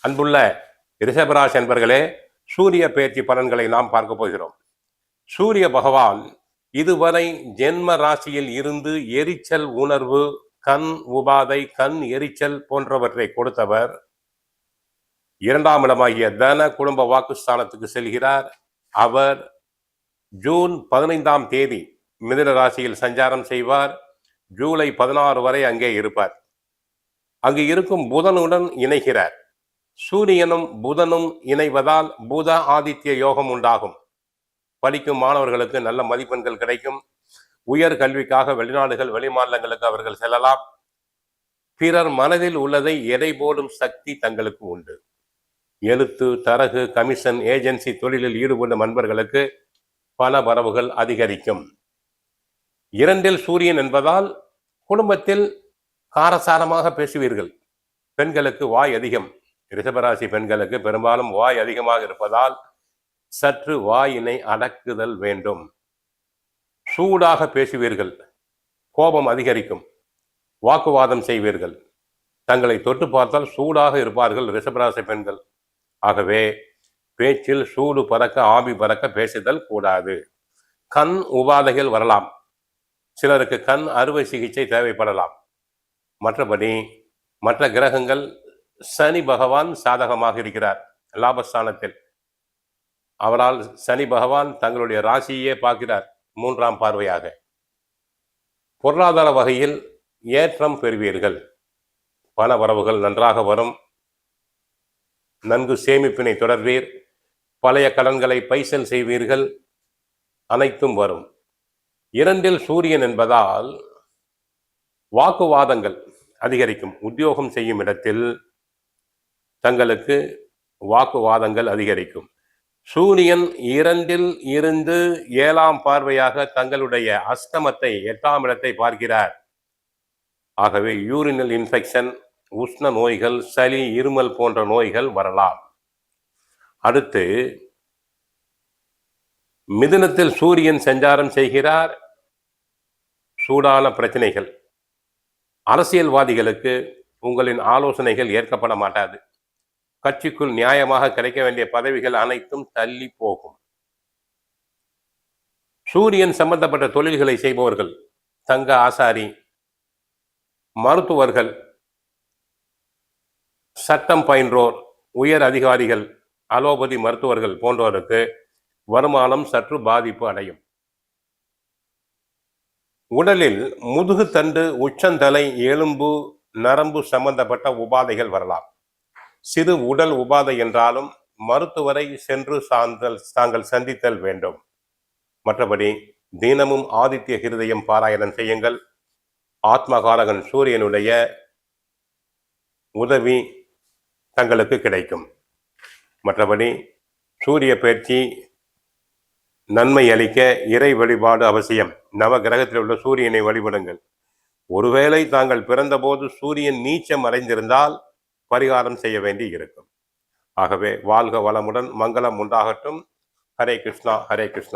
அன்புள்ள ரிஷபராசி என்பர்களே, சூரிய பெயர்ச்சி பலன்களை நாம் பார்க்க போகிறோம். சூரிய பகவான் இதுவரை ஜென்ம ராசியில் இருந்து எரிச்சல் உணர்வு, கண் உபாதை, கண் எரிச்சல் போன்றவற்றை கொடுத்தவர் இரண்டாம் இடமாகிய தன குடும்ப வாக்குஸ்தானத்துக்கு செல்கிறார். அவர் ஜூன் 15ஆம் தேதி மிதுன ராசியில் சஞ்சாரம் செய்வார். ஜூலை 16 வரை அங்கே இருப்பார். அங்கு இருக்கும் புதனுடன் இணைகிறார். சூரியனும் புதனும் இணைவதால் புத ஆதித்ய யோகம் உண்டாகும். படிக்கும் மாணவர்களுக்கு நல்ல மதிப்பெண்கள் கிடைக்கும். உயர் கல்விக்காக வெளிநாடுகள், வெளிமாநிலங்களுக்கு அவர்கள் செல்லலாம். பிறர் மனதில் உள்ளதை எடை போடும் சக்தி தங்களுக்கு உண்டு. எழுத்து, தரகு, கமிஷன், ஏஜென்சி தொழிலில் ஈடுபடும் நண்பர்களுக்கு பண வரவுகள் அதிகரிக்கும். 2இல் சூரியன் என்பதால் குடும்பத்தில் காரசாரமாக பேசுவீர்கள். பெண்களுக்கு வாய் அதிகம். ரிஷபராசி பெண்களுக்கு பெரும்பாலும் வாய் அதிகமாக இருப்பதால் சற்று வாயினை அடக்குதல் வேண்டும். சூடாக பேசுவீர்கள். கோபம் அதிகரிக்கும். வாக்குவாதம் செய்வீர்கள். தங்களை தொட்டு பார்த்தால் சூடாக இருப்பார்கள் ரிஷபராசி பெண்கள். ஆகவே பேச்சில் சூடு பறக்க, ஆவி பறக்க பேசுதல் கூடாது. கண் உபாதைகள் வரலாம். சிலருக்கு கண் அறுவை சிகிச்சை தேவைப்படலாம். மற்றபடி மற்ற கிரகங்கள், சனி பகவான் சாதகமாக இருக்கிறார் லாபஸ்தானத்தில். அவரால் சனி பகவான் தங்களுடைய ராசியே பார்க்கிறார் 3ஆம் பார்வையாக. பொருளாதார வகையில் ஏற்றம் பெறுவீர்கள். பண வரவுகள் நன்றாக வரும். நன்கு சேமிப்பினை தொடர்வீர். பழைய கடன்களை பைசல் செய்வீர்கள். அனைத்தும் வரும். 2இல் சூரியன் என்பதால் வாக்குவாதங்கள் அதிகரிக்கும். உத்தியோகம் செய்யும் இடத்தில் தங்களுக்கு வாக்குவாதங்கள் அதிகரிக்கும். சூரியன் 2இல் இருந்து 7ஆம் பார்வையாக தங்களுடைய அஷ்டமத்தை, 8ஆம் இடத்தை பார்க்கிறார். ஆகவே யூரினல் இன்ஃபெக்ஷன், உஷ்ண நோய்கள், சளி, இருமல் போன்ற நோய்கள் வரலாம். அடுத்து மிதுனத்தில் சூரியன் சஞ்சாரம் செய்கிறார். சூடான பிரச்சனைகள். அரசியல்வாதிகளுக்கு உங்களின் ஆலோசனைகள் ஏற்கப்பட மாட்டாது. கட்சிக்குள் நியாயமாக கிடைக்க வேண்டிய பதவிகள் அனைத்தும் தள்ளி போகும். சூரியன் சம்பந்தப்பட்ட தொழில்களை செய்பவர்கள், தங்க ஆசாரி, மருத்துவர்கள், சட்டம் பயின்றோர், உயர் அதிகாரிகள், அலோபதி மருத்துவர்கள் போன்றோருக்கு வருமானம் சற்று பாதிப்பு அடையும். உடலில் முதுகு தண்டு, உச்சந்தலை, எலும்பு, நரம்பு சம்பந்தப்பட்ட உபாதைகள் வரலாம். சிறு உடல் உபாதை என்றாலும் மருத்துவரை சென்று தாங்கள் சந்தித்தல் வேண்டும். மற்றபடி தினமும் ஆதித்ய ஹிருதயம் பாராயணம் செய்யுங்கள். ஆத்மகாரகன் சூரியனுடைய உதவி தங்களுக்கு கிடைக்கும். மற்றபடி சூரிய பெயர்ச்சி நன்மை அளிக்க இறை வழிபாடு அவசியம். நவ கிரகத்தில் உள்ள சூரியனை வழிபடுங்கள். ஒருவேளை தாங்கள் பிறந்தபோது சூரியன் நீச்சம் அடைந்திருந்தால் பரிகாரம் செய்ய வேண்டி இருக்கும். ஆகவே வாழ்க வளமுடன், மங்களம் உண்டாகட்டும். ஹரே கிருஷ்ணா, ஹரே கிருஷ்ணா.